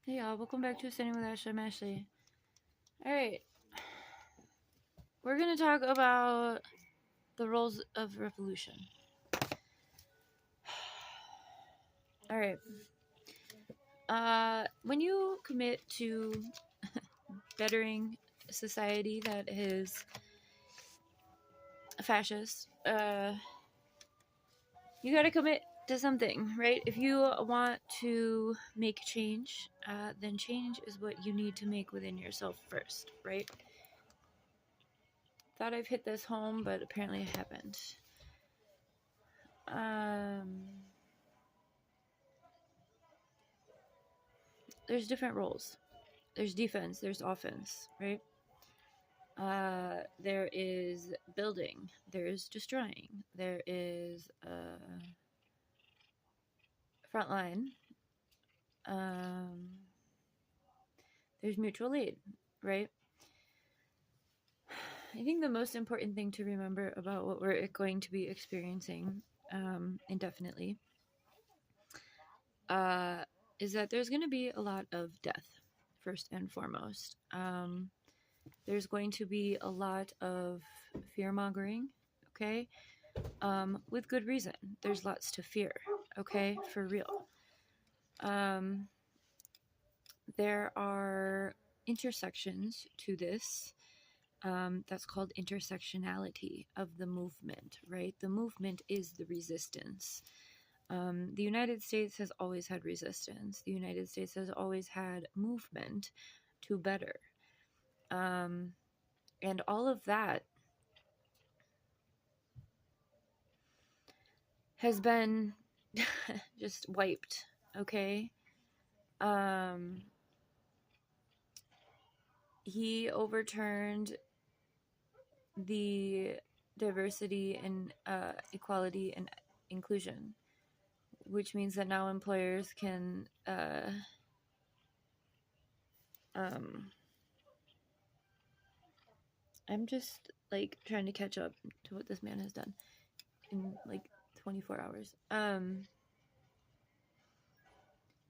Hey y'all, welcome back to Standing with Ashley. I'm Ashley. Alright. We're gonna talk about the roles of revolution. Alright. When you commit to bettering a society that is fascist, you gotta commit to something, right? If you want to make change, then change is what you need to make within yourself first, right? Thought I've hit this home, but apparently I haven't. There's different roles. There's defense, there's offense, right? There is building, there's destroying, there is frontline, there's mutual aid, right? I think the most important thing to remember about what we're going to be experiencing indefinitely is that there's going to be a lot of death, first and foremost. There's going to be a lot of fear-mongering, okay? With good reason. There's lots to fear, okay? For real. There are intersections to this. That's called intersectionality of the movement, right? The movement is the resistance. The United States has always had resistance. The United States has always had movement to better. And all of that has been just wiped, okay? He overturned the diversity and equality and inclusion, which means that now employers can I'm just like trying to catch up to what this man has done in like 24 hours.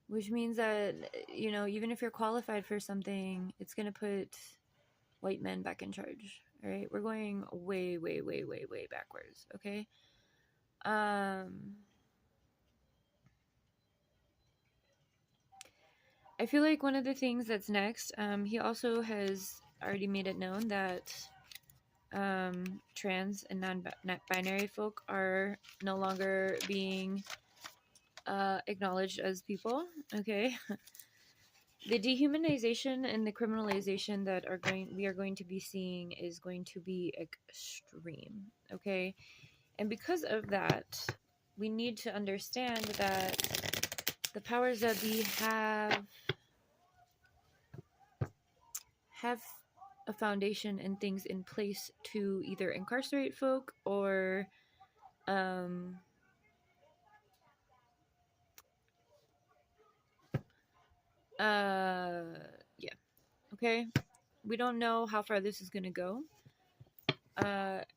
Which means that, you know, even if you're qualified for something, it's going to put white men back in charge. All right. We're going way, way, way, way, way backwards. Okay. I feel like one of the things that's next, he also has already made it known that trans and non-binary folk are no longer being acknowledged as people. Okay. The dehumanization and the criminalization that we are going to be seeing is going to be extreme. Okay. And because of that, we need to understand that the powers that be have a foundation and things in place to either incarcerate folk or yeah. Okay. We don't know how far this is going to go.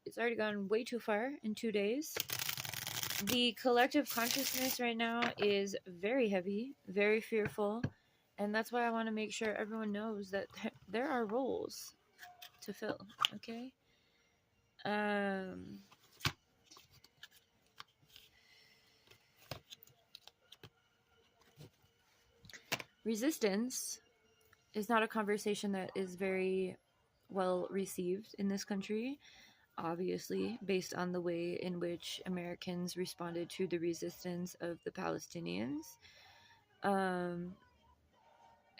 It's already gone way too far in 2 days. The collective consciousness right now is very heavy, very fearful, and that's why I want to make sure everyone knows that there are roles to fill, okay? Resistance is not a conversation that is very well received in this country, obviously, based on the way in which Americans responded to the resistance of the Palestinians.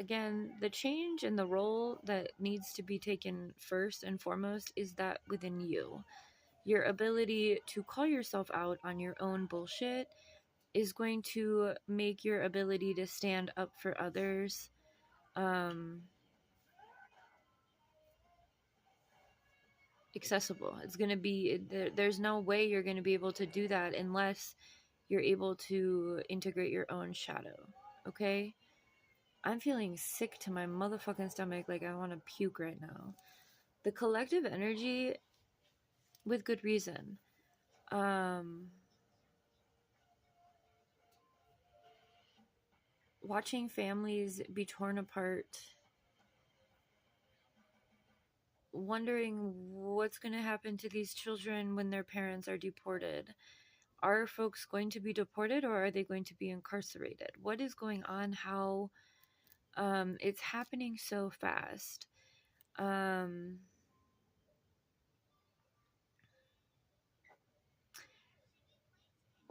Again, the change and the role that needs to be taken first and foremost is that within you. Your ability to call yourself out on your own bullshit is going to make your ability to stand up for others accessible. It's going to be, there's no way you're going to be able to do that unless you're able to integrate your own shadow, okay? I'm feeling sick to my motherfucking stomach, like I want to puke right now. The collective energy, with good reason, watching families be torn apart, wondering what's going to happen to these children when their parents are deported. Are folks going to be deported, or are they going to be incarcerated? What is going on? How it's happening so fast.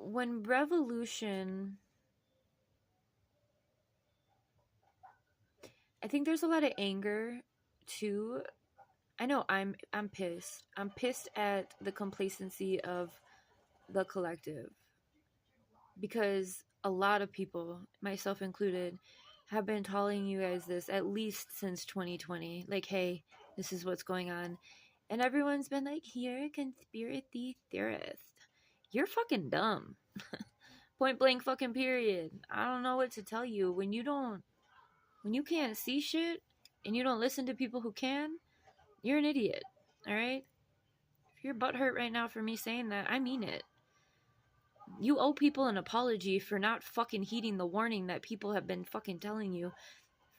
When revolution, I think there's a lot of anger too. I know I'm pissed. I'm pissed at the complacency of the collective, because a lot of people, myself included, have been telling you guys this at least since 2020. Like, hey, this is what's going on. And everyone's been like, you're a conspiracy theorist. You're fucking dumb. Point blank fucking period. I don't know what to tell you. When you can't see shit and you don't listen to people who can, you're an idiot. Alright? If you're butthurt right now for me saying that, I mean it. You owe people an apology for not fucking heeding the warning that people have been fucking telling you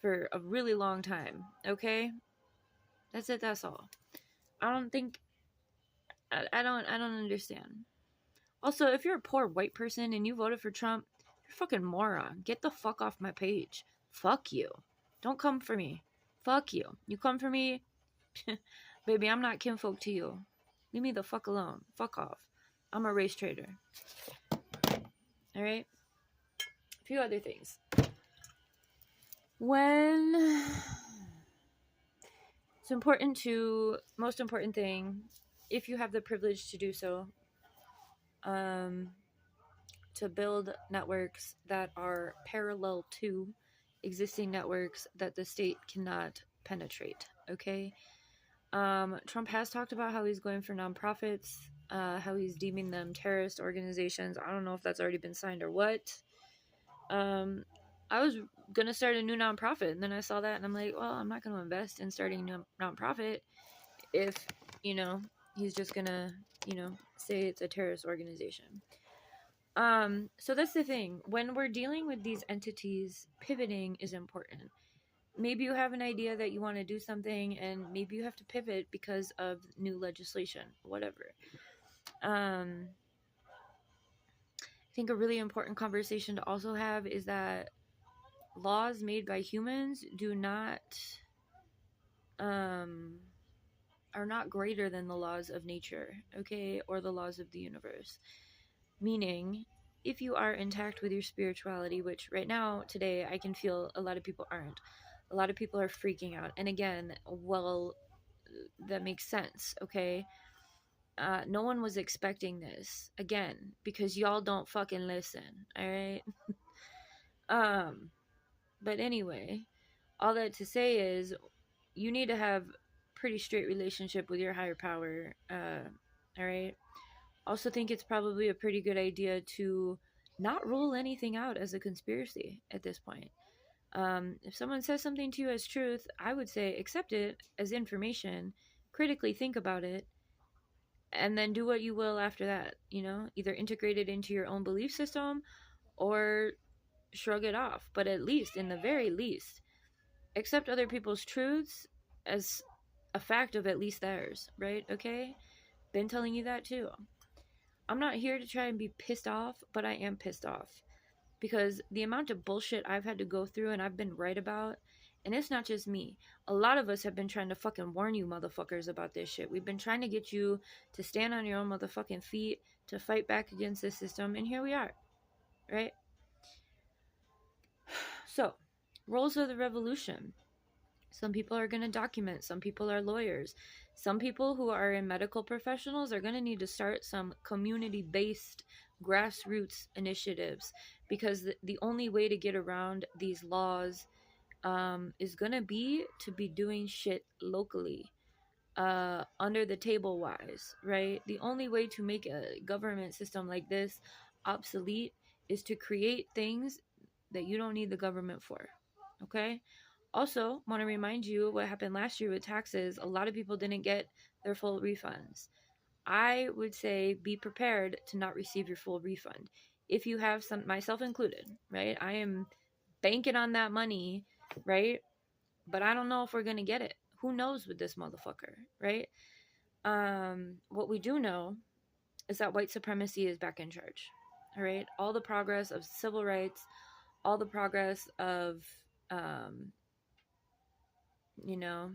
for a really long time. Okay? That's it, that's all. I don't understand. Also, if you're a poor white person and you voted for Trump, you're a fucking moron. Get the fuck off my page. Fuck you. Don't come for me. Fuck you. You come for me, baby, I'm not kinfolk to you. Leave me the fuck alone. Fuck off. I'm a race trader. Alright? A few other things. It's important to, most important thing, if you have the privilege to do so, to build networks that are parallel to existing networks that the state cannot penetrate. Okay? Trump has talked about how he's going for nonprofits, how he's deeming them terrorist organizations. I don't know if that's already been signed or what. I was gonna start a new nonprofit, and then I saw that, and I'm like, well, I'm not gonna invest in starting a new nonprofit if, he's just gonna, say it's a terrorist organization. So that's the thing. When we're dealing with these entities, pivoting is important. Maybe you have an idea that you want to do something, and maybe you have to pivot because of new legislation, whatever. I think a really important conversation to also have is that laws made by humans are not greater than the laws of nature, okay, or the laws of the universe. Meaning, if you are intact with your spirituality, which right now, today, I can feel a lot of people aren't. A lot of people are freaking out. And again, well, that makes sense, okay? No one was expecting this, again, because y'all don't fucking listen, alright? But anyway, all that to say is, you need to have pretty straight relationship with your higher power, alright? Also think it's probably a pretty good idea to not rule anything out as a conspiracy at this point. If someone says something to you as truth, I would say accept it as information, critically think about it, and then do what you will after that, either integrate it into your own belief system or shrug it off. But at least, in the very least, accept other people's truths as a fact of at least theirs, right? Okay? Been telling you that too. I'm not here to try and be pissed off, but I am pissed off. Because the amount of bullshit I've had to go through and I've been right about, and it's not just me. A lot of us have been trying to fucking warn you motherfuckers about this shit. We've been trying to get you to stand on your own motherfucking feet, to fight back against this system, and here we are. Right? So, roles of the revolution. Some people are going to document. Some people are lawyers. Some people who are in medical professionals are going to need to start some community-based grassroots initiatives, because the only way to get around these laws is going to be doing shit locally, under the table wise, right? The only way to make a government system like this obsolete is to create things that you don't need the government for, okay? Also, want to remind you what happened last year with taxes. A lot of people didn't get their full refunds. I would say be prepared to not receive your full refund. If you have some, myself included, right? I am banking on that money, right? But I don't know if we're gonna get it. Who knows with this motherfucker, right? What we do know is that white supremacy is back in charge. All right, all the progress of civil rights, all the progress of, um, you know,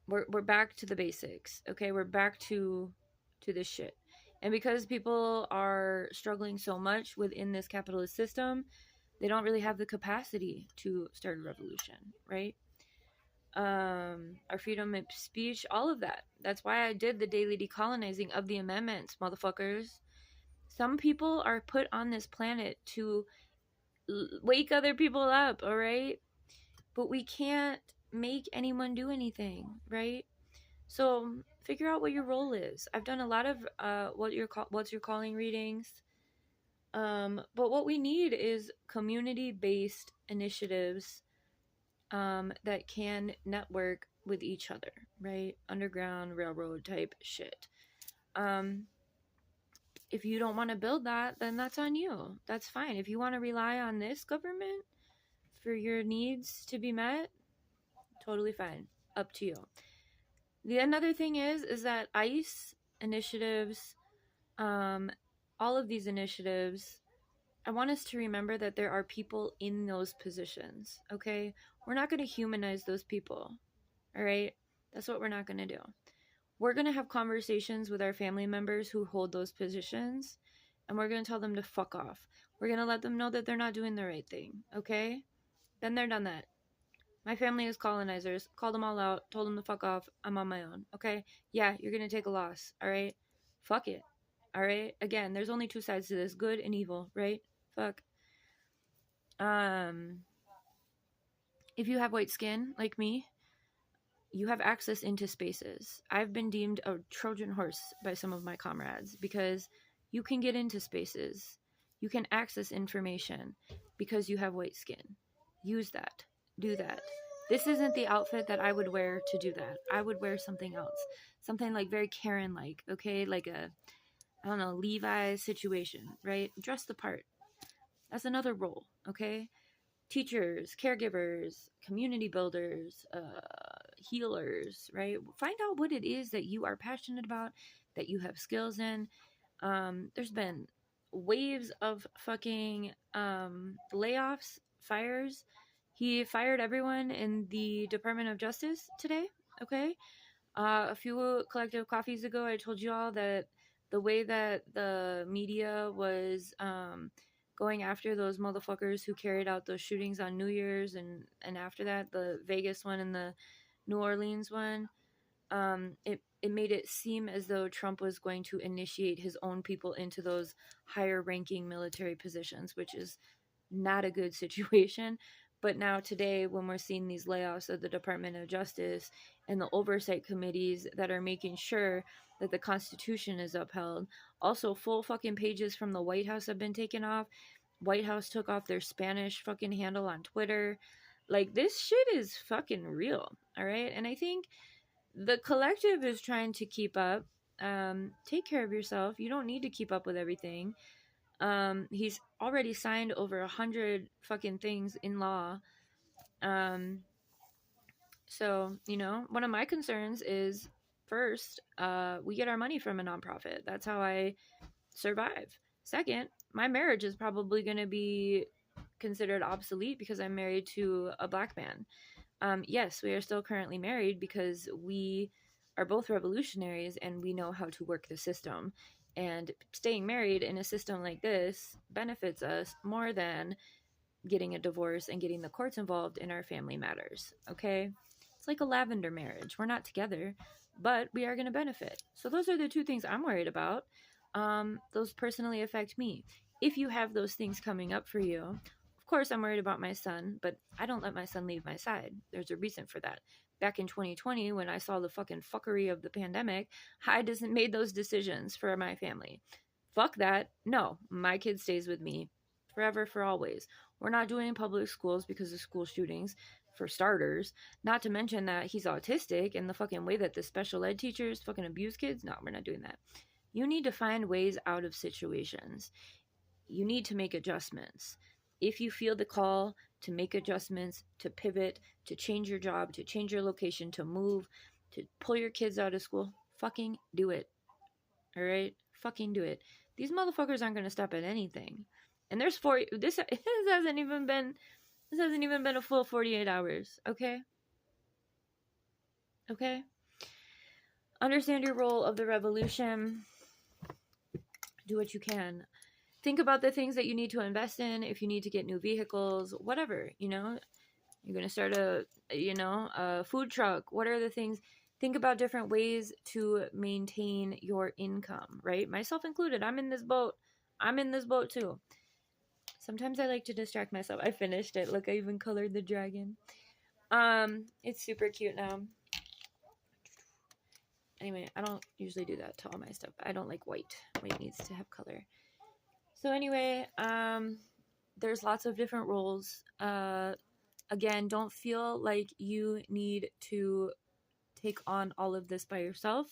we're back to the basics. Okay, we're back to this shit. And because people are struggling so much within this capitalist system, they don't really have the capacity to start a revolution, right? Our freedom of speech, all of that. That's why I did the daily decolonizing of the amendments, motherfuckers. Some people are put on this planet to wake other people up, all right? But we can't make anyone do anything, right? So figure out what your role is. I've done a lot of what's your calling readings. But what we need is community-based initiatives that can network with each other, right? Underground railroad type shit. If you don't want to build that, then that's on you. That's fine. If you want to rely on this government for your needs to be met, totally fine. Up to you. The another thing is that ICE initiatives, all of these initiatives, I want us to remember that there are people in those positions, okay? We're not going to humanize those people, all right? That's what we're not going to do. We're going to have conversations with our family members who hold those positions, and we're going to tell them to fuck off. We're going to let them know that they're not doing the right thing, okay? Then they're done that. My family is colonizers. Called them all out, told them to fuck off. I'm on my own, okay? Yeah, you're going to take a loss, all right? Fuck it, all right? Again, there's only two sides to this, good and evil, right? Fuck. If you have white skin, like me, you have access into spaces. I've been deemed a Trojan horse by some of my comrades because you can get into spaces. You can access information because you have white skin. Use that. Do that. This isn't the outfit that I would wear to do that. I would wear something else. Something like very Karen-like, okay? Like a, I don't know, Levi situation, right? Dress the part. That's another role, okay? Teachers, caregivers, community builders, healers, right? Find out what it is that you are passionate about, that you have skills in. There's been waves of fucking layoffs, fires. He fired everyone in the Department of Justice today, okay? A few collective coffees ago, I told you all that the way that the media was going after those motherfuckers who carried out those shootings on New Year's and after that, the Vegas one and the New Orleans one, it made it seem as though Trump was going to initiate his own people into those higher ranking military positions, which is not a good situation. But now today, when we're seeing these layoffs of the Department of Justice and the oversight committees that are making sure that the Constitution is upheld, also full fucking pages from the White House have been taken off. White House took off their Spanish fucking handle on Twitter. Like, this shit is fucking real, all right? And I think the collective is trying to keep up. Take care of yourself. You don't need to keep up with everything. He's already signed over 100 fucking things in law. So, you know, one of my concerns is first, we get our money from a nonprofit. That's how I survive. Second, my marriage is probably going to be considered obsolete because I'm married to a black man. Yes, we are still currently married because we are both revolutionaries and we know how to work the system. And staying married in a system like this benefits us more than getting a divorce and getting the courts involved in our family matters, okay? It's like a lavender marriage. We're not together, but we are going to benefit. So those are the two things I'm worried about. Those personally affect me. If you have those things coming up for you, of course I'm worried about my son, but I don't let my son leave my side. There's a reason for that. Back in 2020, when I saw the fucking fuckery of the pandemic, I just made those decisions for my family. Fuck that. No, my kid stays with me forever, for always. We're not doing public schools because of school shootings, for starters. Not to mention that he's autistic and the fucking way that the special ed teachers fucking abuse kids. No, we're not doing that. You need to find ways out of situations. You need to make adjustments. If you feel the call to make adjustments, to pivot, to change your job, to change your location, to move, to pull your kids out of school, fucking do it. All right? Fucking do it. These motherfuckers aren't going to stop at anything. And there's this hasn't even been a full 48 hours, okay? Okay? Understand your role of the revolution. Do what you can. Think about the things that you need to invest in. If you need to get new vehicles, whatever, you know, you're going to start a food truck. What are the things? Think about different ways to maintain your income, right? Myself included. I'm in this boat too. Sometimes I like to distract myself. I finished it. Look, I even colored the dragon. It's super cute now. Anyway, I don't usually do that to all my stuff. I don't like white. White needs to have color. So anyway, there's lots of different roles. Again, don't feel like you need to take on all of this by yourself.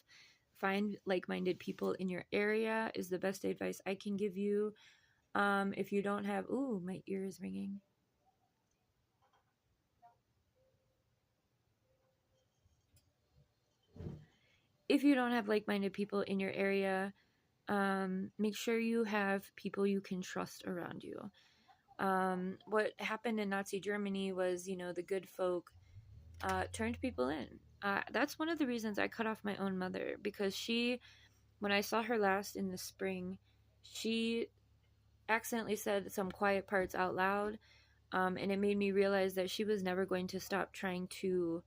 Find like-minded people in your area is the best advice I can give you. If you don't have, ooh, my ear is ringing. If you don't have like-minded people in your area, make sure you have people you can trust around you. What happened in Nazi Germany was, the good folk turned people in. That's one of the reasons I cut off my own mother, because when I saw her last in the spring, she accidentally said some quiet parts out loud, and it made me realize that she was never going to stop trying to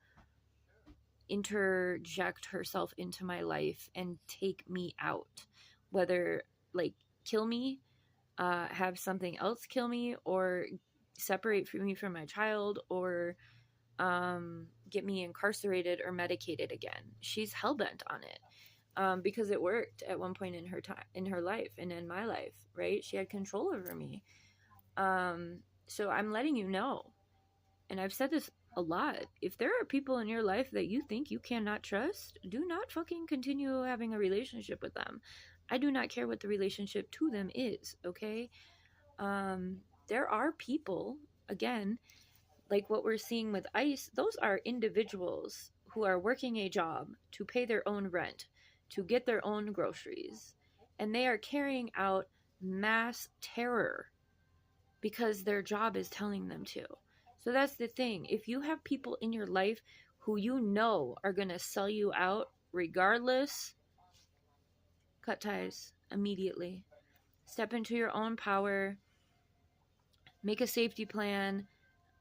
interject herself into my life and take me out, whether like kill me, have something else kill me, or separate me from my child, or get me incarcerated or medicated again. She's hellbent on it, because it worked at one point in her life and in my life, right? She had control over me. So I'm letting you know, and I've said this a lot. If there are people in your life that you think you cannot trust, do not fucking continue having a relationship with them. I do not care what the relationship to them is, okay? There are people, again, like what we're seeing with ICE, those are individuals who are working a job to pay their own rent, to get their own groceries, and they are carrying out mass terror because their job is telling them to. So that's the thing. If you have people in your life who you know are going to sell you out regardless, cut ties immediately. Step into your own power. Make a safety plan.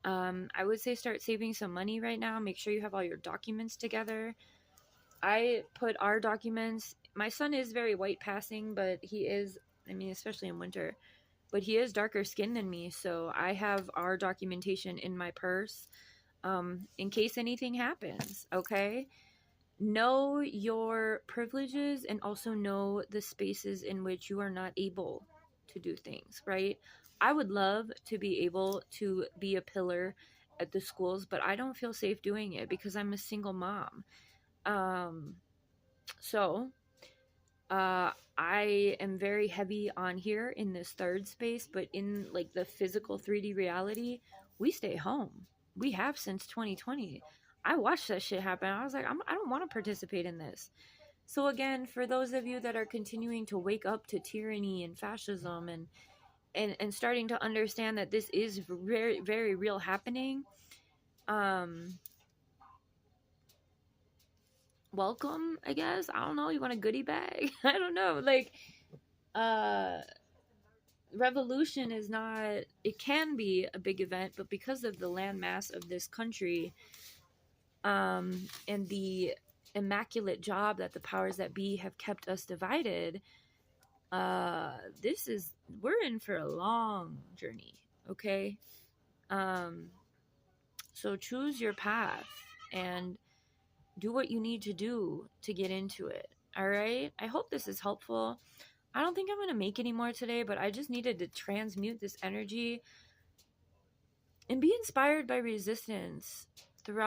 I would say start saving some money right now. Make sure you have all your documents together. I put our documents. My son is very white passing, but he is, especially in winter, but he is darker skinned than me. So I have our documentation in my purse, in case anything happens. Okay. Know your privileges and also know the spaces in which you are not able to do things, right? I would love to be able to be a pillar at the schools, but I don't feel safe doing it because I'm a single mom. So I am very heavy on here in this third space, but in like the physical 3D reality, we stay home. We have since 2020. I watched that shit happen. I was like, I don't want to participate in this. So again, for those of you that are continuing to wake up to tyranny and fascism and starting to understand that this is very, very real happening, welcome, I guess. I don't know. You want a goodie bag? I don't know. Like, revolution is not, it can be a big event, but because of the landmass of this country, and the immaculate job that the powers that be have kept us divided, we're in for a long journey, okay? So choose your path and do what you need to do to get into it, all right? I hope this is helpful. I don't think I'm going to make any more today, but I just needed to transmute this energy and be inspired by resistance.